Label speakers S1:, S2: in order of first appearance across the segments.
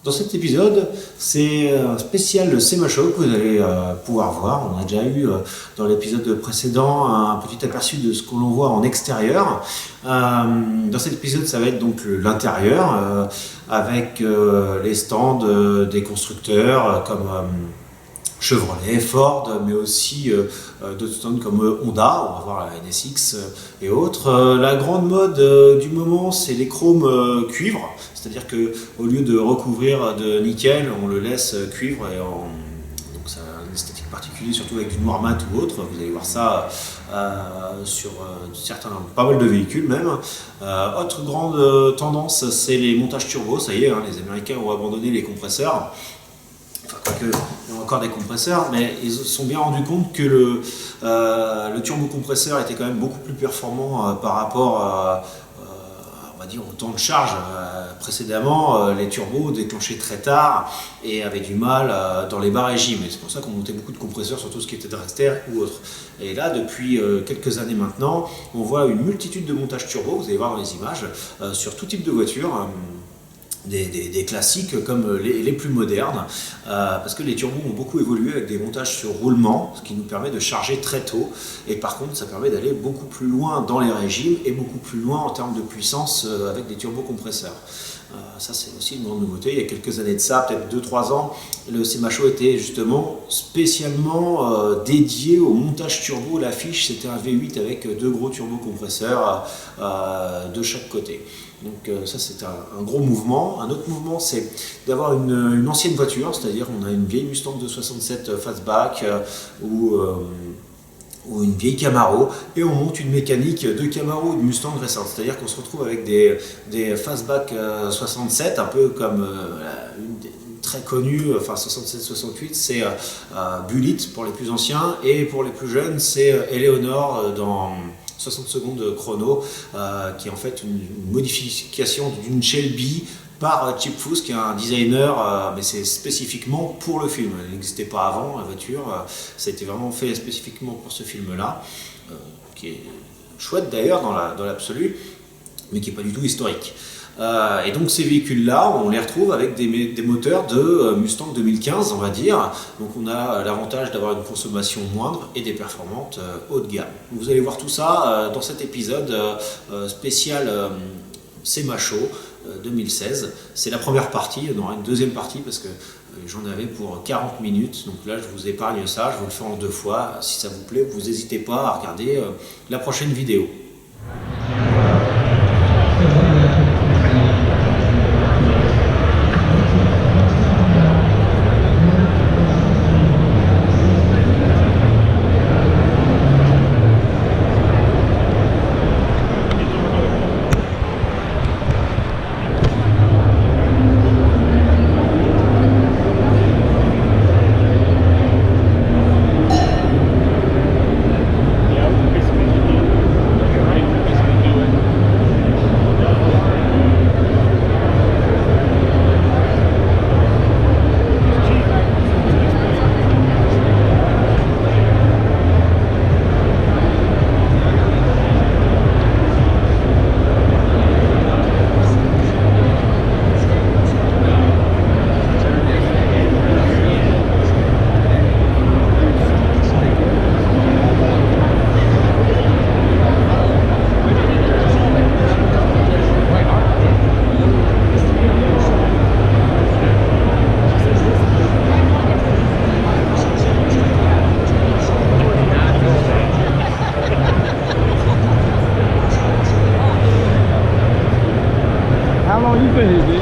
S1: Dans cet épisode, c'est un spécial CMA-Show que vous allez pouvoir voir. On a déjà eu dans l'épisode précédent un petit aperçu de ce que l'on voit en extérieur. Dans cet épisode, ça va être donc l'intérieur avec les stands des constructeurs comme Chevrolet, Ford, mais aussi d'autres stands comme Honda, on va voir la NSX et autres. La grande mode du moment, c'est les chromes cuivre, c'est-à-dire qu'au lieu de recouvrir de nickel, on le laisse cuivre et donc ça a une esthétique particulière, surtout avec du noir mat ou autre. Vous allez voir ça sur pas mal de véhicules même. Autre grande tendance, c'est les montages turbo. Ça y est, les Américains ont abandonné les compresseurs. Il y a encore des compresseurs, mais ils se sont bien rendus compte que le turbocompresseur était quand même beaucoup plus performant par rapport on va dire, au temps de charge. Précédemment, les turbos déclenchaient très tard et avaient du mal dans les bas régimes. Et c'est pour ça qu'on montait beaucoup de compresseurs sur tout ce qui était dragster ou autre. Et là, depuis quelques années maintenant, on voit une multitude de montages turbo, vous allez voir dans les images, sur tout type de voiture. Des classiques comme les plus modernes, parce que les turbos ont beaucoup évolué avec des montages sur roulement, ce qui nous permet de charger très tôt, et par contre ça permet d'aller beaucoup plus loin dans les régimes et beaucoup plus loin en termes de puissance avec des turbocompresseurs. Ça c'est aussi une grande nouveauté. Il y a quelques années de ça, peut-être 2-3 ans, le CMA-Show était justement spécialement dédié au montage turbo. L'affiche c'était un V8 avec 2 gros turbocompresseurs de chaque côté. Donc ça c'est un gros mouvement. Un autre mouvement c'est d'avoir une ancienne voiture, c'est-à-dire on a une vieille Mustang de 67 fastback ou une vieille Camaro et on monte une mécanique de Camaro ou de Mustang récente. C'est-à-dire qu'on se retrouve avec des fastback 67, un peu comme une très connue, enfin 67-68, c'est Bullitt pour les plus anciens et pour les plus jeunes c'est Eleonore dans 60 secondes chrono, qui est en fait une modification d'une Shelby par Chip Foose, qui est un designer, mais c'est spécifiquement pour le film. Elle n'existait pas avant, la voiture. Ça a été vraiment fait spécifiquement pour ce film-là, qui est chouette d'ailleurs dans l'absolu, mais qui n'est pas du tout historique. Et donc ces véhicules-là, on les retrouve avec des moteurs de Mustang 2015, on va dire. Donc on a l'avantage d'avoir une consommation moindre et des performances haut de gamme. Vous allez voir tout ça dans cet épisode spécial CMA-Show 2016. C'est la première partie, il y en aura une deuxième partie parce que j'en avais pour 40 minutes. Donc là je vous épargne ça, je vous le fais en 2 fois. Si ça vous plaît, vous n'hésitez pas à regarder la prochaine vidéo.
S2: How long you been here, dude?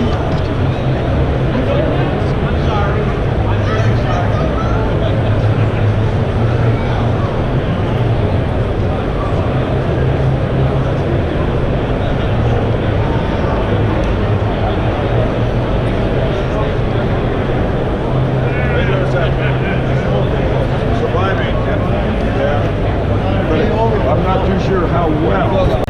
S2: I'm not too sure how well.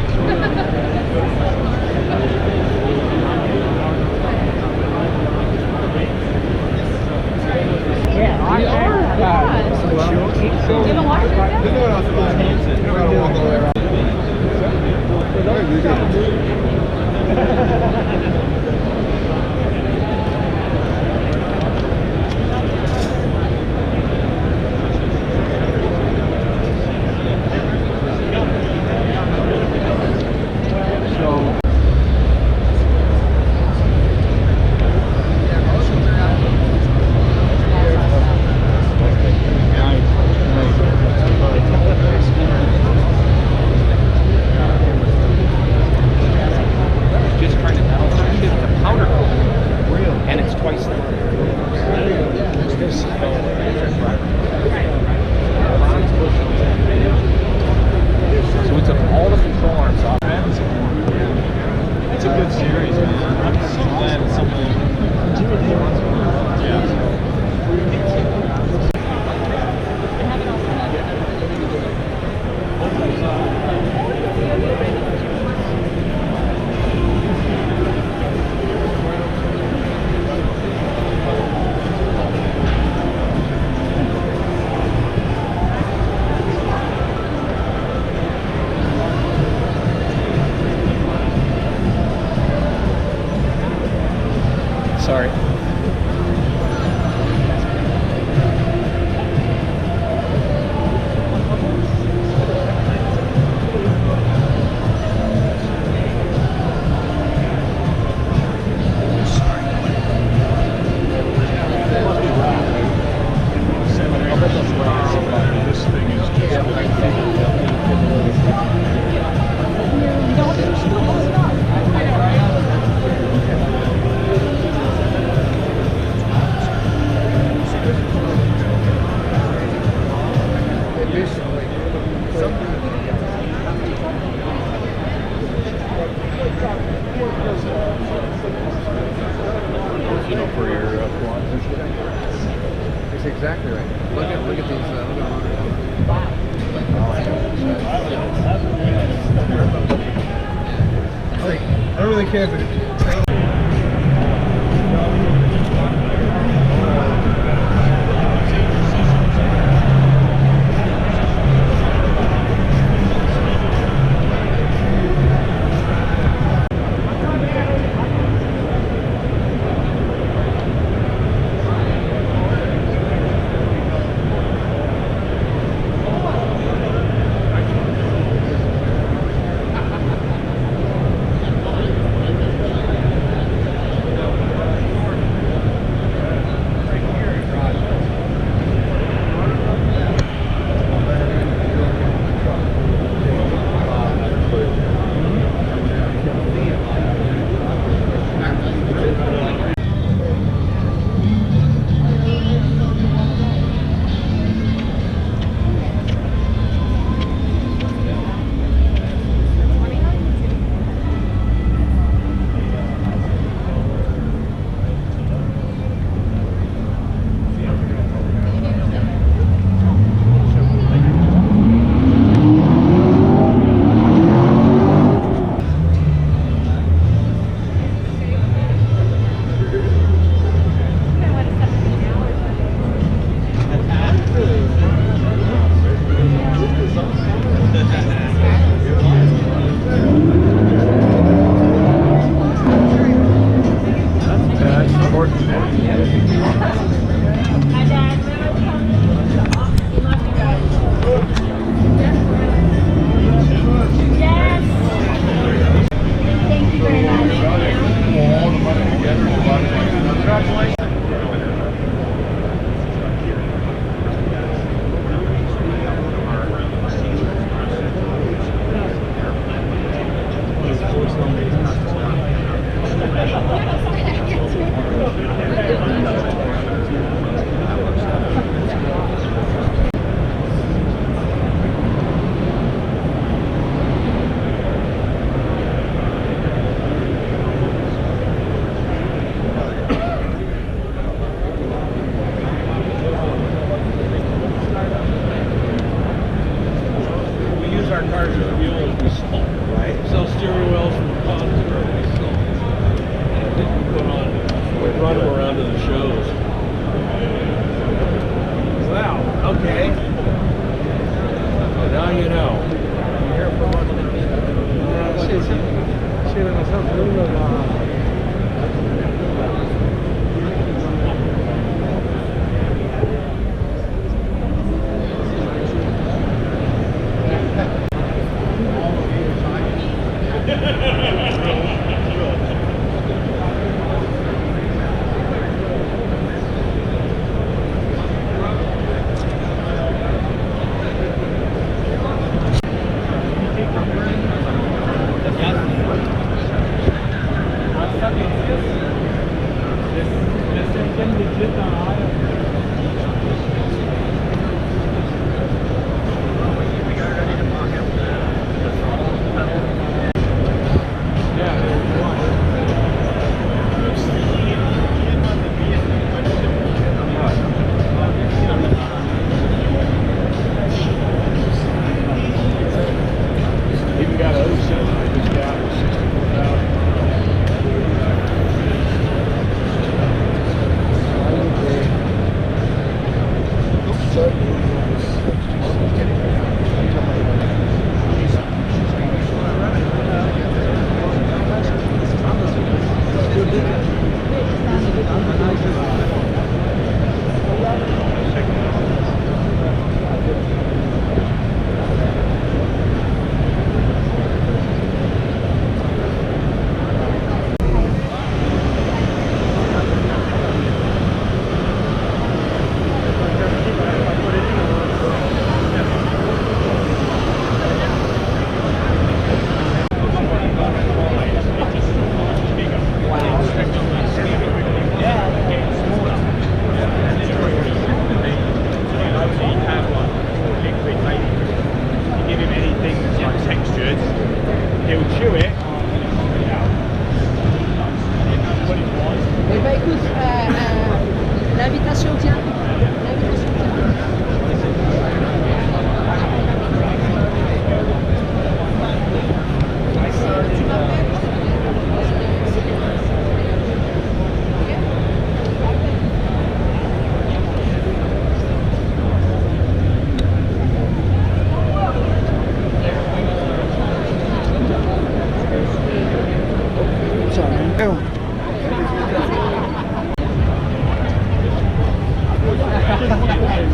S3: That's exactly right. Look at these. Look at I don't really care if it.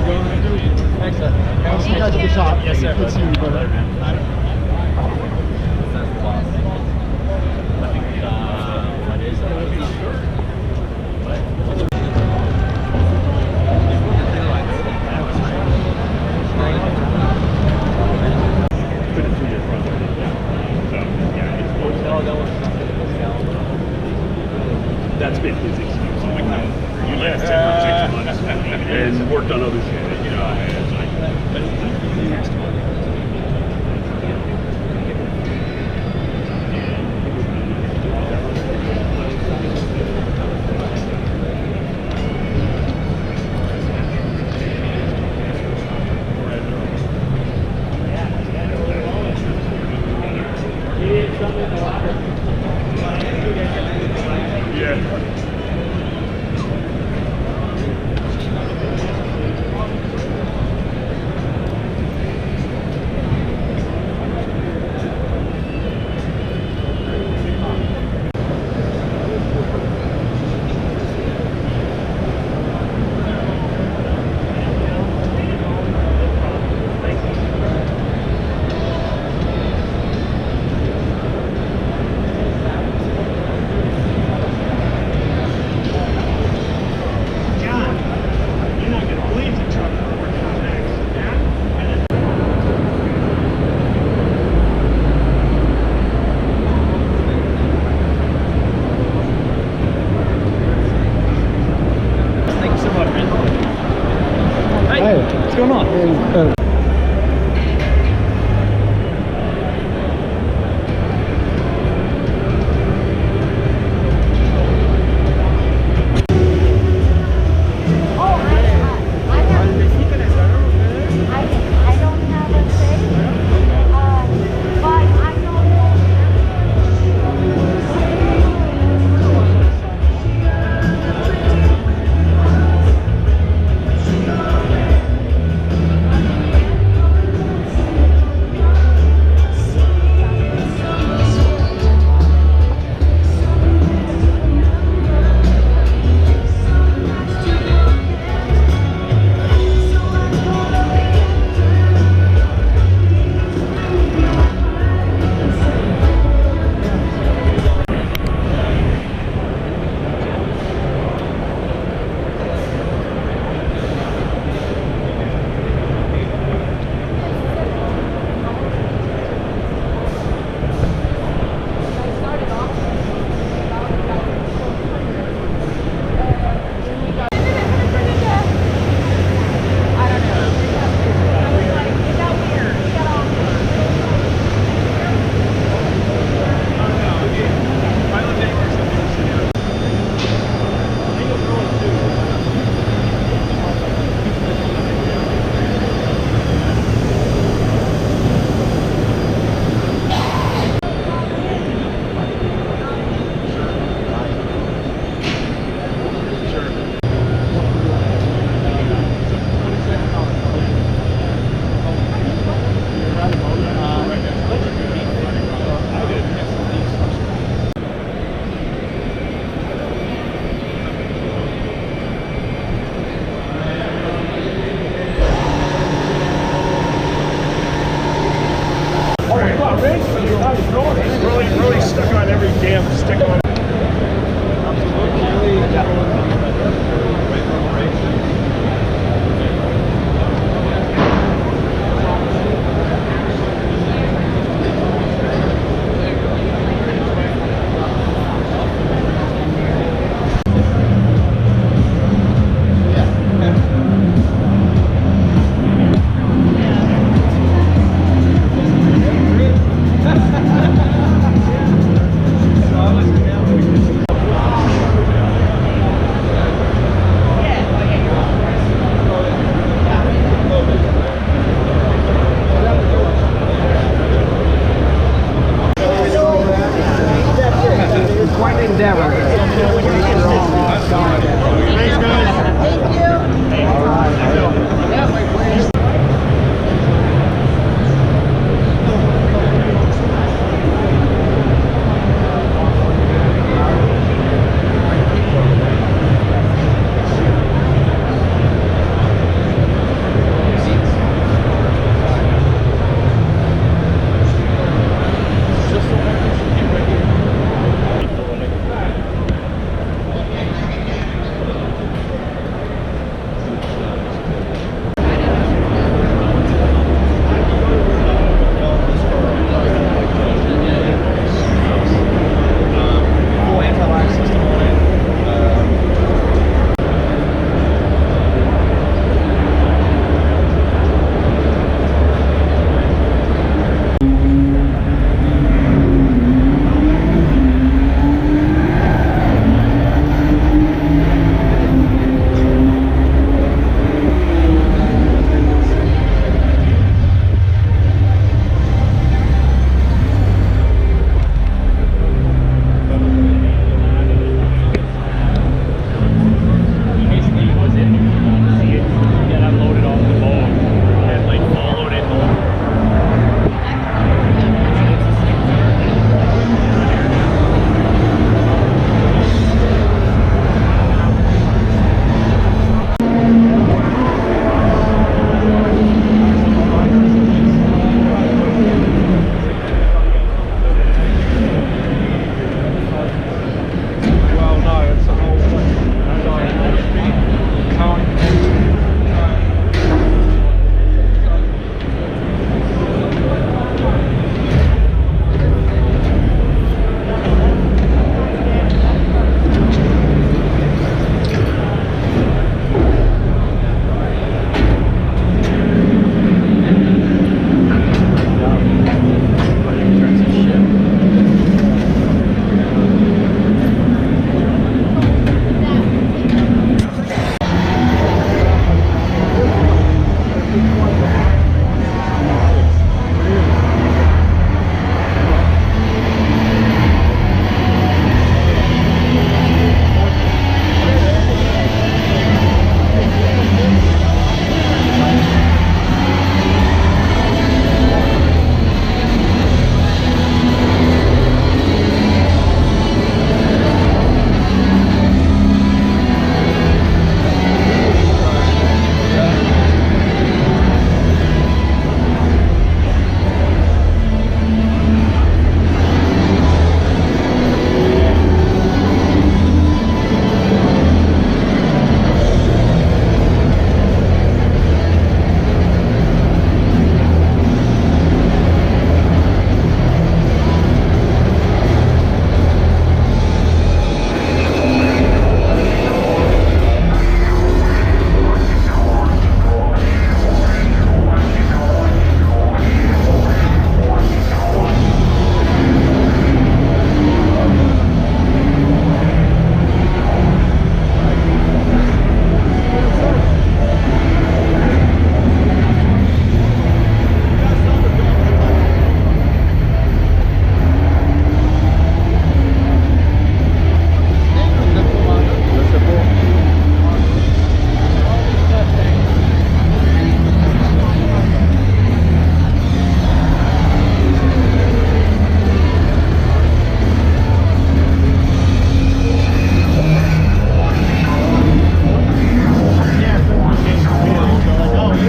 S3: Excellent. I'll see you guys at the shop. Yes, sir. Good seeing you, brother.
S4: That's been his excuse. I'm like, no, you left 10 or 6 months and worked on other shit. You know, it's like, but he has to. Yeah.
S3: Hey, what's going on?
S5: I don't have a say, but I know.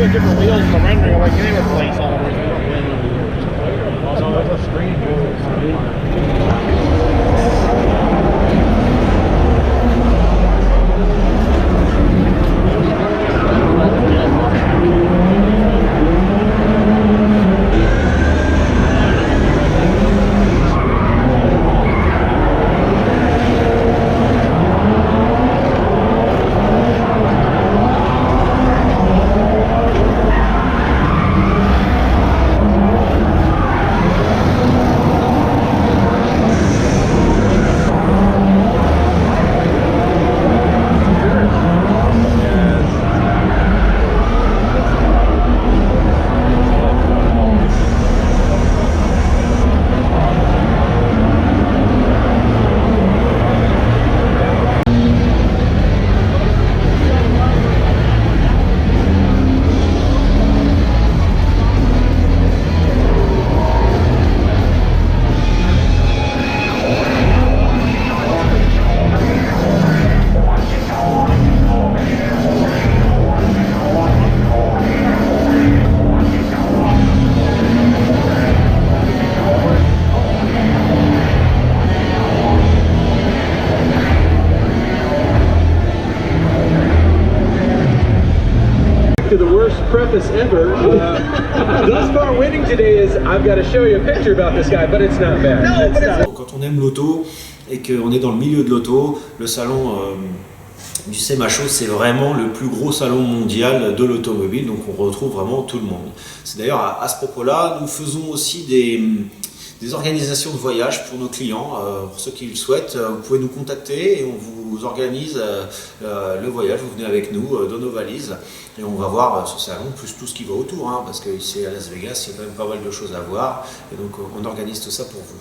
S3: the different wheels and the rendering of like they were placeholders. Also, that's a screen.
S6: To the worst preface ever. Thus far winning today is I've got to show you a picture about this guy, but it's not bad. No, but it's not.
S1: Quand on aime l'auto et qu'on est dans le milieu de l'auto, le salon du SEMA-Show, c'est vraiment le plus gros salon mondial de l'automobile, donc on retrouve vraiment tout le monde. C'est d'ailleurs à ce propos-là, nous faisons aussi des organisations de voyage pour nos clients. Pour ceux qui le souhaitent, vous pouvez nous contacter et on vous organise le voyage. Vous venez avec nous dans nos valises et on va voir ce salon, plus tout ce qui va autour, hein, parce que ici à Las Vegas, il y a quand même pas mal de choses à voir et donc on organise tout ça pour vous.